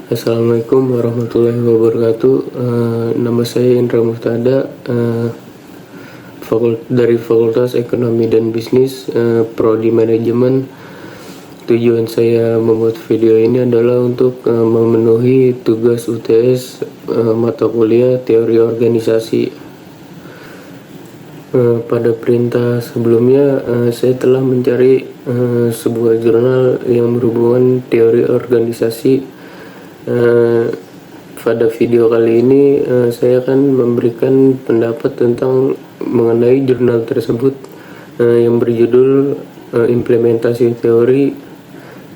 Assalamualaikum warahmatullahi wabarakatuh. Nama saya Indra Muftada, dari Fakultas Ekonomi dan Bisnis, Prodi Manajemen. Tujuan saya membuat video ini adalah untuk memenuhi tugas UTS mata kuliah Teori Organisasi. Pada perintah sebelumnya, saya telah mencari sebuah jurnal yang berhubungan teori organisasi. Pada video kali ini saya akan memberikan pendapat tentang mengenai jurnal tersebut yang berjudul Implementasi Teori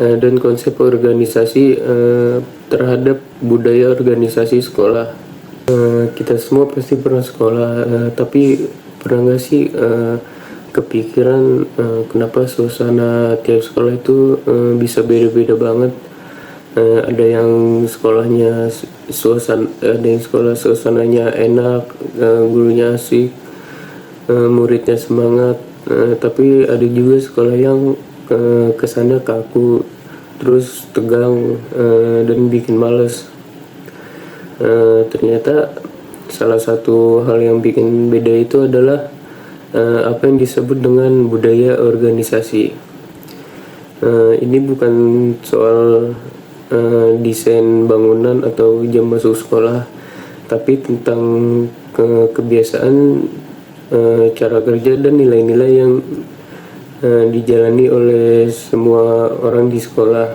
dan Konsep Organisasi terhadap Budaya Organisasi Sekolah. Kita semua pasti pernah sekolah, tapi pernah nggak sih kepikiran kenapa suasana tiap sekolah itu bisa beda-beda banget? Ada yang sekolahnya suasananya enak, gurunya asik, muridnya semangat, tapi ada juga sekolah yang kesannya kaku, terus tegang, dan bikin males. Ternyata salah satu hal yang bikin beda itu adalah apa yang disebut dengan budaya organisasi. Ini bukan soal desain bangunan atau jam masuk sekolah, tapi tentang kebiasaan, cara kerja dan nilai-nilai yang dijalani oleh semua orang di sekolah.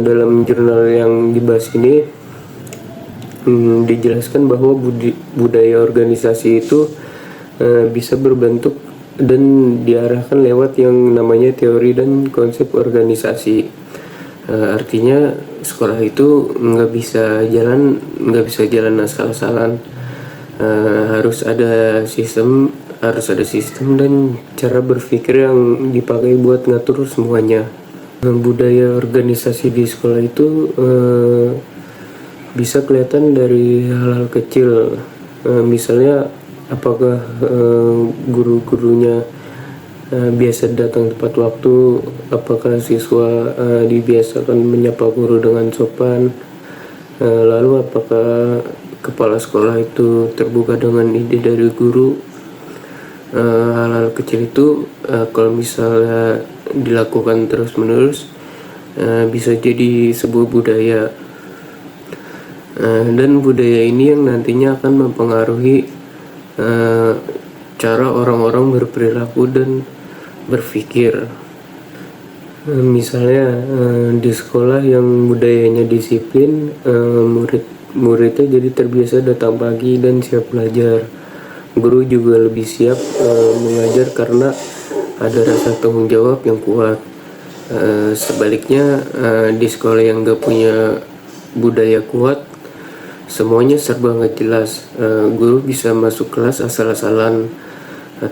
Dalam jurnal yang dibahas ini dijelaskan bahwa budaya organisasi itu bisa berbentuk dan diarahkan lewat yang namanya teori dan konsep organisasi. Artinya sekolah itu nggak bisa jalan asal-asalan. Harus ada sistem dan cara berpikir yang dipakai buat ngatur semuanya. Budaya organisasi di sekolah itu bisa kelihatan dari hal-hal kecil, misalnya apakah guru-gurunya biasa datang tepat waktu, apakah siswa dibiasakan menyapa guru dengan sopan, lalu apakah kepala sekolah itu terbuka dengan ide dari guru. Hal-hal kecil itu kalau misalnya dilakukan terus-menerus bisa jadi sebuah budaya, dan budaya ini yang nantinya akan mempengaruhi cara orang-orang berperilaku dan berpikir. Misalnya di sekolah yang budayanya disiplin, muridnya jadi terbiasa datang pagi dan siap belajar. Guru juga lebih siap mengajar karena ada rasa tanggung jawab yang kuat. Sebaliknya di sekolah yang gak punya budaya kuat, semuanya serba gak jelas. Guru bisa masuk kelas asal-asalan,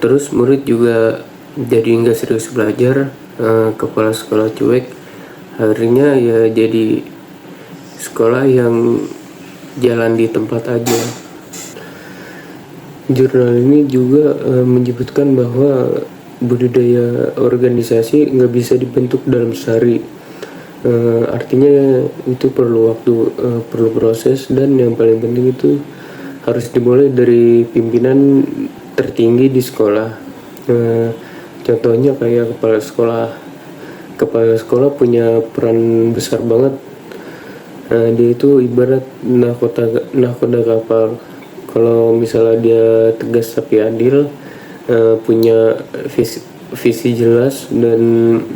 terus murid juga jadi nggak serius belajar, kepala sekolah cuek. Akhirnya ya jadi sekolah yang jalan di tempat aja. Jurnal ini juga menyebutkan bahwa budaya organisasi nggak bisa dibentuk dalam sehari. Artinya itu perlu waktu, perlu proses, dan yang paling penting itu harus dimulai dari pimpinan tertinggi di sekolah. Contohnya kayak kepala sekolah punya peran besar banget. Dia itu ibarat nahkoda kapal. Kalau misalnya dia tegas tapi adil, punya visi jelas dan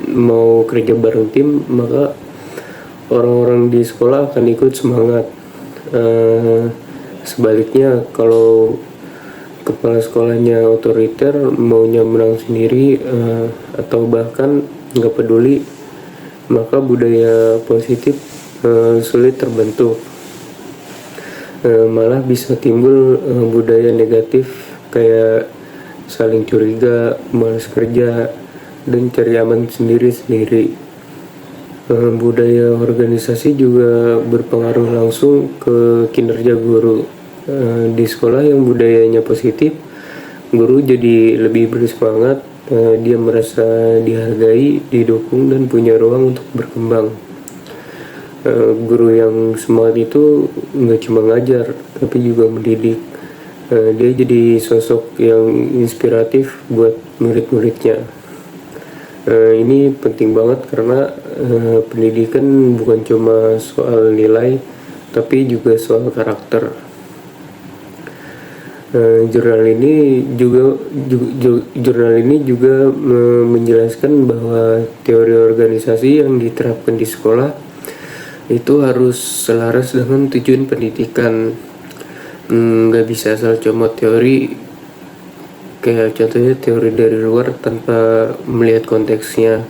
mau kerja bareng tim, maka orang-orang di sekolah akan ikut semangat. Sebaliknya kalau kepala sekolahnya otoriter, maunya menang sendiri, atau bahkan nggak peduli, maka budaya positif sulit terbentuk. Malah bisa timbul budaya negatif kayak saling curiga, malas kerja, dan cari aman sendiri-sendiri. Budaya organisasi juga berpengaruh langsung ke kinerja guru. Di sekolah yang budayanya positif, guru jadi lebih bersemangat, dia merasa dihargai, didukung, dan punya ruang untuk berkembang. Guru yang semangat itu nggak cuma ngajar tapi juga mendidik. Dia jadi sosok yang inspiratif buat murid-muridnya. Ini penting banget karena pendidikan bukan cuma soal nilai tapi juga soal karakter. Jurnal ini juga menjelaskan bahwa teori organisasi yang diterapkan di sekolah itu harus selaras dengan tujuan pendidikan. Nggak bisa asal comot teori, kayak contohnya teori dari luar tanpa melihat konteksnya.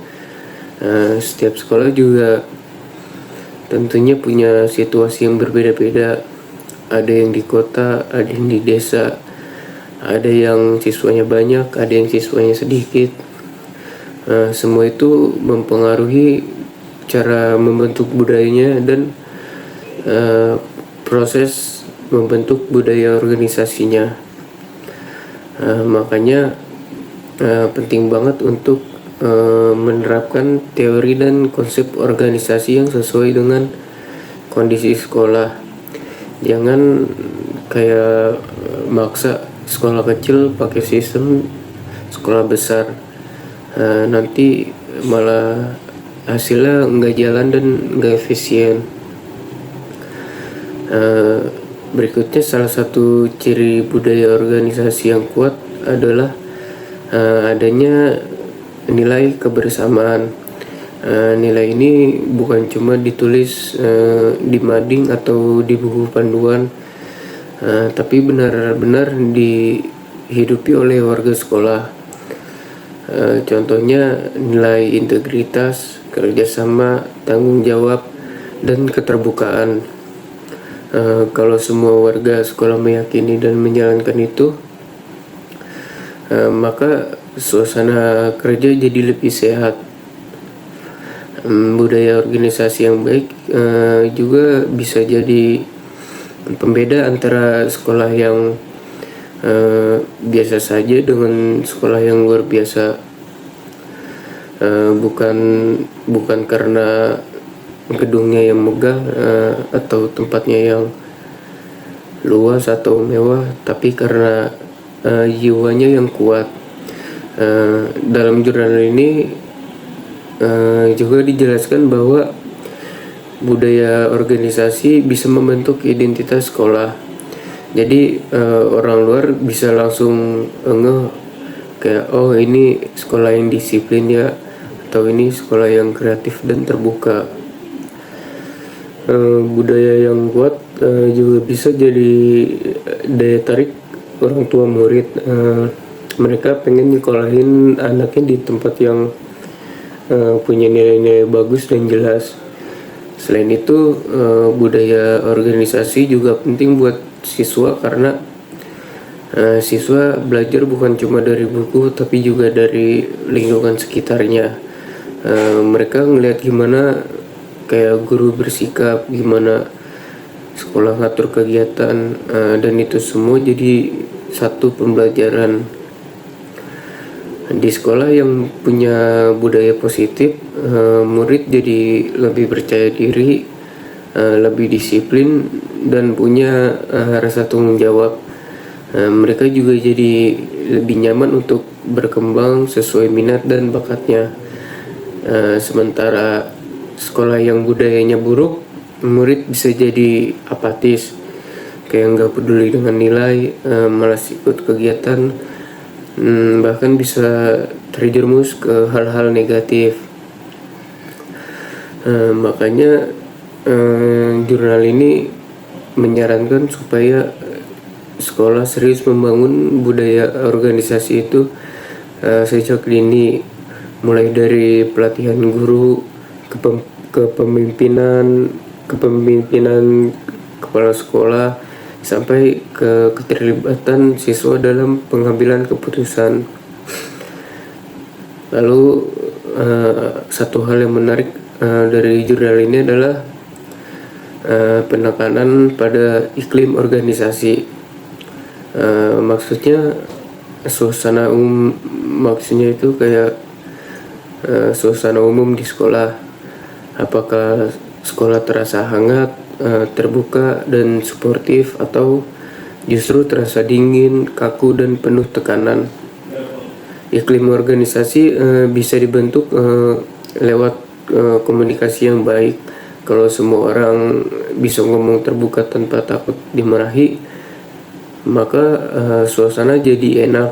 Setiap sekolah juga tentunya punya situasi yang berbeda-beda. Ada yang di kota, ada yang di desa, ada yang siswanya banyak, ada yang siswanya sedikit. Semua itu mempengaruhi cara membentuk budayanya dan proses membentuk budaya organisasinya. Makanya penting banget untuk menerapkan teori dan konsep organisasi yang sesuai dengan kondisi sekolah. Jangan kayak maksa sekolah kecil pakai sistem sekolah besar, nanti malah hasilnya nggak jalan dan nggak efisien. Berikutnya, salah satu ciri budaya organisasi yang kuat adalah adanya nilai kebersamaan. Nilai ini bukan cuma ditulis di mading atau di buku panduan, tapi benar-benar dihidupi oleh warga sekolah. Contohnya nilai integritas, kerjasama, tanggung jawab, dan keterbukaan. Kalau semua warga sekolah meyakini dan menjalankan itu, maka suasana kerja jadi lebih sehat. Budaya organisasi yang baik juga bisa jadi pembeda antara sekolah yang biasa saja dengan sekolah yang luar biasa. Bukan karena gedungnya yang megah atau tempatnya yang luas atau mewah, tapi karena jiwanya yang kuat. Dalam jurnal ini juga dijelaskan bahwa budaya organisasi bisa membentuk identitas sekolah. Jadi orang luar bisa langsung ngeh kayak, oh ini sekolah yang disiplin ya, atau ini sekolah yang kreatif dan terbuka. Budaya yang kuat juga bisa jadi daya tarik orang tua murid. Mereka pengen nyekolahin anaknya di tempat yang punya nilai-nilai bagus dan jelas. Selain itu, budaya organisasi juga penting buat siswa karena siswa belajar bukan cuma dari buku tapi juga dari lingkungan sekitarnya. Mereka ngelihat gimana kayak guru bersikap, gimana sekolah ngatur kegiatan, dan itu semua jadi satu pembelajaran. Di sekolah yang punya budaya positif, murid jadi lebih percaya diri, lebih disiplin, dan punya rasa tanggung jawab. Mereka juga jadi lebih nyaman untuk berkembang sesuai minat dan bakatnya. Sementara sekolah yang budayanya buruk, murid bisa jadi apatis, kayak nggak peduli dengan nilai, malas ikut kegiatan, bahkan bisa terjerumus ke hal-hal negatif. Makanya jurnal ini menyarankan supaya sekolah serius membangun budaya organisasi itu sejak dini, mulai dari pelatihan guru, kepemimpinan kepala sekolah, sampai ke keterlibatan siswa dalam pengambilan keputusan. Lalu satu hal yang menarik dari jurnal ini adalah penekanan pada iklim organisasi. Maksudnya maksudnya itu kayak suasana umum di sekolah. Apakah sekolah terasa hangat, terbuka dan suportif, atau justru terasa dingin, kaku dan penuh tekanan. Iklim organisasi bisa dibentuk lewat komunikasi yang baik. Kalau semua orang bisa ngomong terbuka tanpa takut dimarahi, maka suasana jadi enak.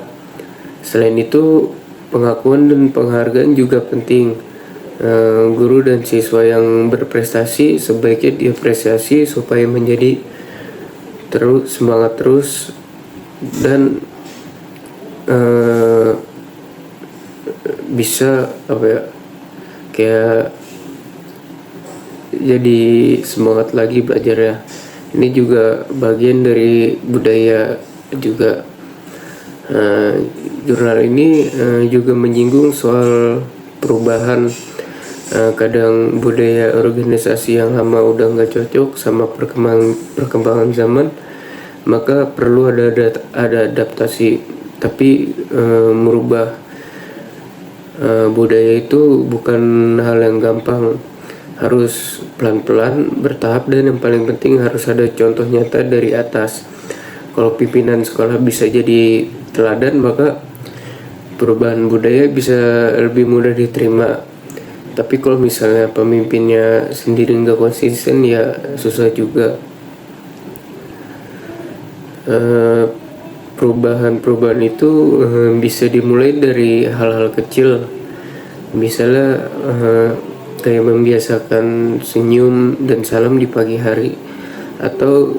Selain itu, pengakuan dan penghargaan juga penting. Guru dan siswa yang berprestasi sebaiknya diapresiasi supaya menjadi semangat terus dan bisa kayak jadi semangat lagi belajar ya. Ini juga bagian dari budaya juga. Jurnal ini juga menyinggung soal perubahan. Kadang budaya organisasi yang lama udah nggak cocok sama perkembangan zaman, maka perlu ada adaptasi. Tapi merubah budaya itu bukan hal yang gampang, harus pelan-pelan, bertahap, dan yang paling penting harus ada contoh nyata dari atas. Kalau pimpinan sekolah bisa jadi teladan, maka perubahan budaya bisa lebih mudah diterima. Tapi kalau misalnya pemimpinnya sendiri nggak konsisten, ya susah juga. Perubahan itu bisa dimulai dari hal-hal kecil, misalnya kayak membiasakan senyum dan salam di pagi hari, atau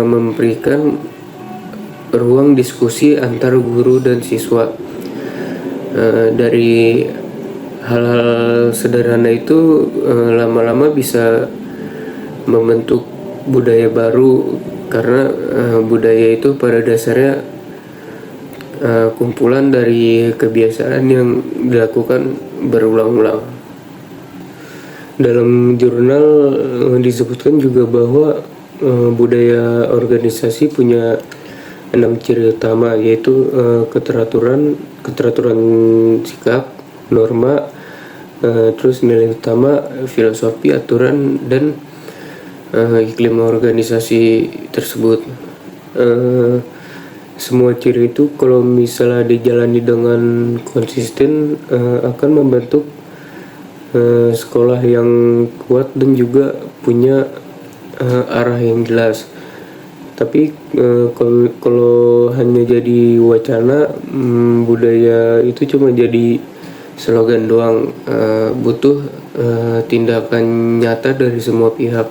memberikan ruang diskusi antar guru dan siswa. Dari hal-hal sederhana itu lama-lama bisa membentuk budaya baru, karena budaya itu pada dasarnya kumpulan dari kebiasaan yang dilakukan berulang-ulang. Dalam jurnal disebutkan juga bahwa budaya organisasi punya 6 ciri utama, yaitu keteraturan sikap, norma, terus nilai utama, filosofi, aturan, dan iklim organisasi tersebut. Semua ciri itu kalau misalnya dijalani dengan konsisten akan membentuk sekolah yang kuat dan juga punya arah yang jelas. Tapi kalau hanya jadi wacana, budaya itu cuma jadi slogan doang. Butuh tindakan nyata dari semua pihak.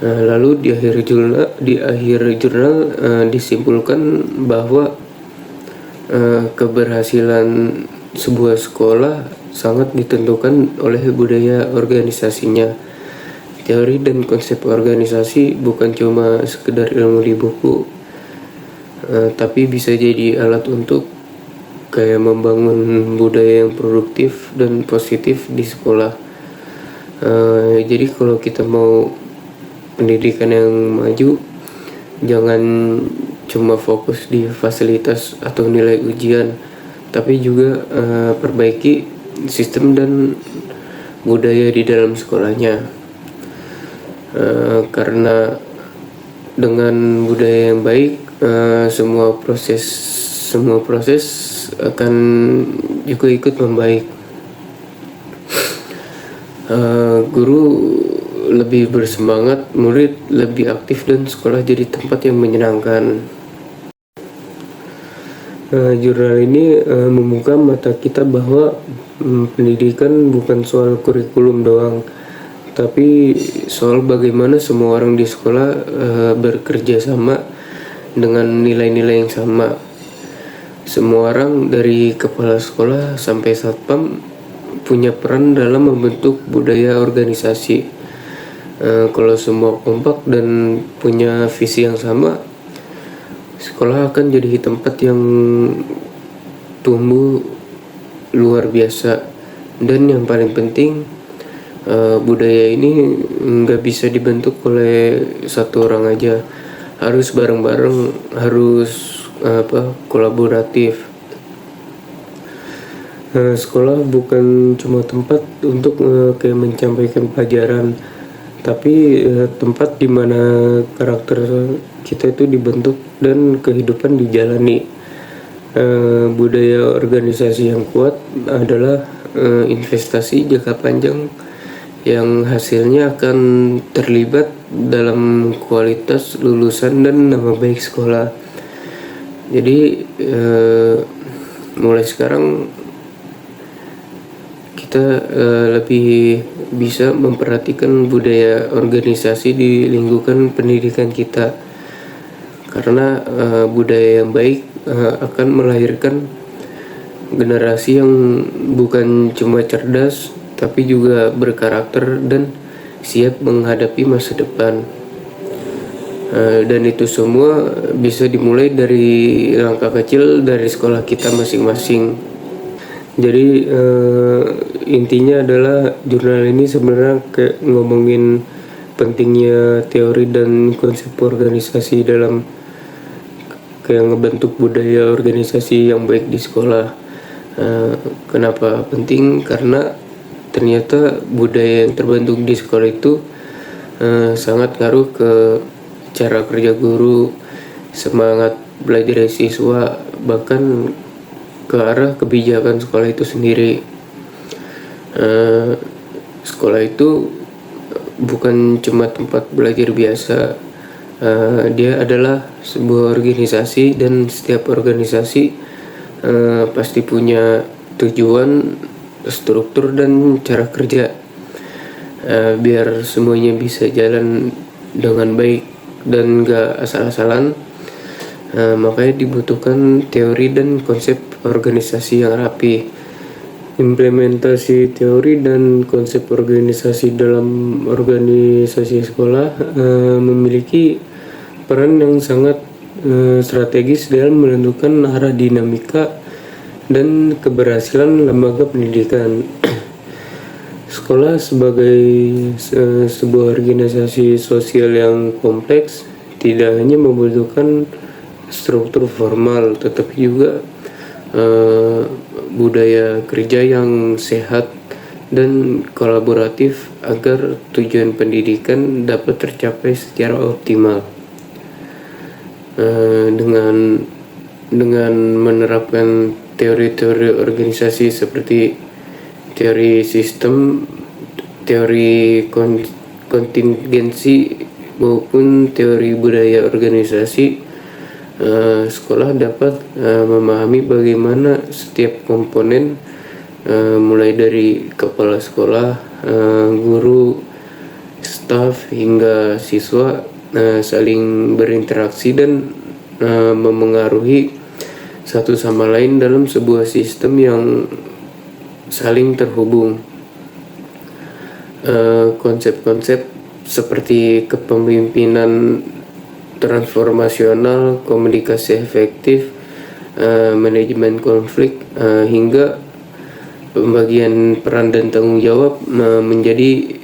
Lalu di akhir jurnal disimpulkan bahwa keberhasilan sebuah sekolah sangat ditentukan oleh budaya organisasinya. Teori dan konsep organisasi bukan cuma sekedar ilmu di buku, tapi bisa jadi alat untuk kayak membangun budaya yang produktif dan positif di sekolah. Jadi kalau kita mau pendidikan yang maju, jangan cuma fokus di fasilitas atau nilai ujian, tapi juga perbaiki sistem dan budaya di dalam sekolahnya. Karena dengan budaya yang baik, semua proses akan juga ikut membaik. Guru lebih bersemangat, murid lebih aktif, dan sekolah jadi tempat yang menyenangkan. Jurnal ini membuka mata kita bahwa pendidikan bukan soal kurikulum doang, tapi soal bagaimana semua orang di sekolah bekerja sama dengan nilai-nilai yang sama. Semua orang dari kepala sekolah sampai satpam punya peran dalam membentuk budaya organisasi. Kalau semua kompak dan punya visi yang sama, sekolah akan jadi tempat yang tumbuh luar biasa. Dan yang paling penting, budaya ini nggak bisa dibentuk oleh satu orang aja, harus bareng-bareng, harus kolaboratif. Sekolah bukan cuma tempat untuk kayak menyampaikan pelajaran, tapi tempat di mana karakter kita itu dibentuk dan kehidupan dijalani. Budaya organisasi yang kuat adalah investasi jangka panjang yang hasilnya akan terlibat dalam kualitas lulusan dan nama baik sekolah. Jadi mulai sekarang kita lebih bisa memperhatikan budaya organisasi di lingkungan pendidikan kita, karena budaya yang baik akan melahirkan generasi yang bukan cuma cerdas tapi juga berkarakter dan siap menghadapi masa depan. Dan itu semua bisa dimulai dari langkah kecil dari sekolah kita masing-masing. Jadi intinya adalah jurnal ini sebenarnya kayak ngomongin pentingnya teori dan konsep organisasi dalam kayak ngebentuk budaya organisasi yang baik di sekolah. Kenapa penting? Karena ternyata budaya yang terbentuk di sekolah itu sangat ngaruh ke cara kerja guru, semangat belajar siswa, bahkan ke arah kebijakan sekolah itu sendiri. Sekolah itu bukan cuma tempat belajar biasa, dia adalah sebuah organisasi, dan setiap organisasi pasti punya tujuan, struktur, dan cara kerja. Biar semuanya bisa jalan dengan baik dan gak asal-asalan, makanya dibutuhkan teori dan konsep organisasi yang rapi. Implementasi teori dan konsep organisasi dalam organisasi sekolah memiliki peran yang sangat strategis dalam menentukan arah dinamika dan keberhasilan lembaga pendidikan. Sekolah sebagai sebuah organisasi sosial yang kompleks tidak hanya membutuhkan struktur formal, tetapi juga budaya kerja yang sehat dan kolaboratif agar tujuan pendidikan dapat tercapai secara optimal. Dengan menerapkan teori-teori organisasi seperti teori sistem, teori kontingensi, maupun teori budaya organisasi, sekolah dapat memahami bagaimana setiap komponen, mulai dari kepala sekolah, guru, staf, hingga siswa saling berinteraksi dan memengaruhi satu sama lain dalam sebuah sistem yang saling terhubung. Konsep-konsep seperti kepemimpinan transformasional, komunikasi efektif, manajemen konflik, hingga pembagian peran dan tanggung jawab menjadi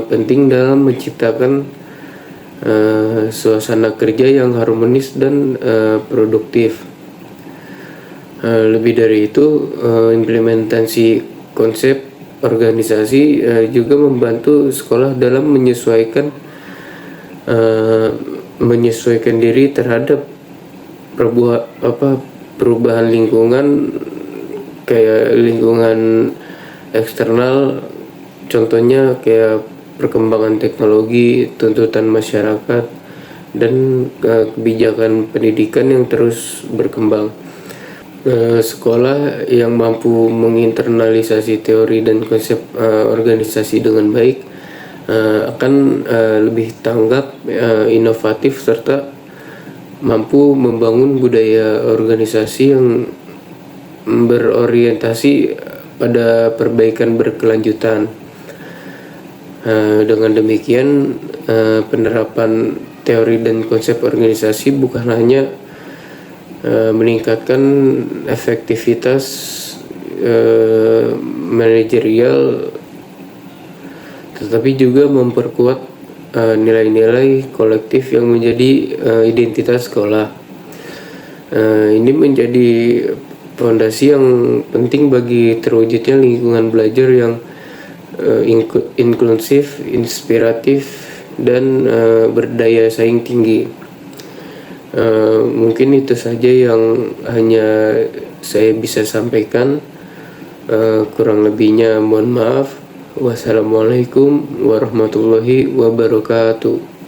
penting dalam menciptakan suasana kerja yang harmonis dan produktif. Lebih dari itu, implementasi konsep organisasi juga membantu sekolah dalam menyesuaikan diri terhadap perubahan lingkungan, kayak lingkungan eksternal, contohnya kayak perkembangan teknologi, tuntutan masyarakat, dan kebijakan pendidikan yang terus berkembang. Sekolah yang mampu menginternalisasi teori dan konsep organisasi dengan baik akan lebih tanggap, inovatif, serta mampu membangun budaya organisasi yang berorientasi pada perbaikan berkelanjutan. Dengan demikian, penerapan teori dan konsep organisasi bukan hanya meningkatkan efektivitas manajerial, tetapi juga memperkuat nilai-nilai kolektif yang menjadi identitas sekolah. Ini menjadi fondasi yang penting bagi terwujudnya lingkungan belajar yang inklusif, inspiratif, dan berdaya saing tinggi. Mungkin itu saja yang hanya saya bisa sampaikan. Kurang lebihnya mohon maaf. Wassalamualaikum warahmatullahi wabarakatuh.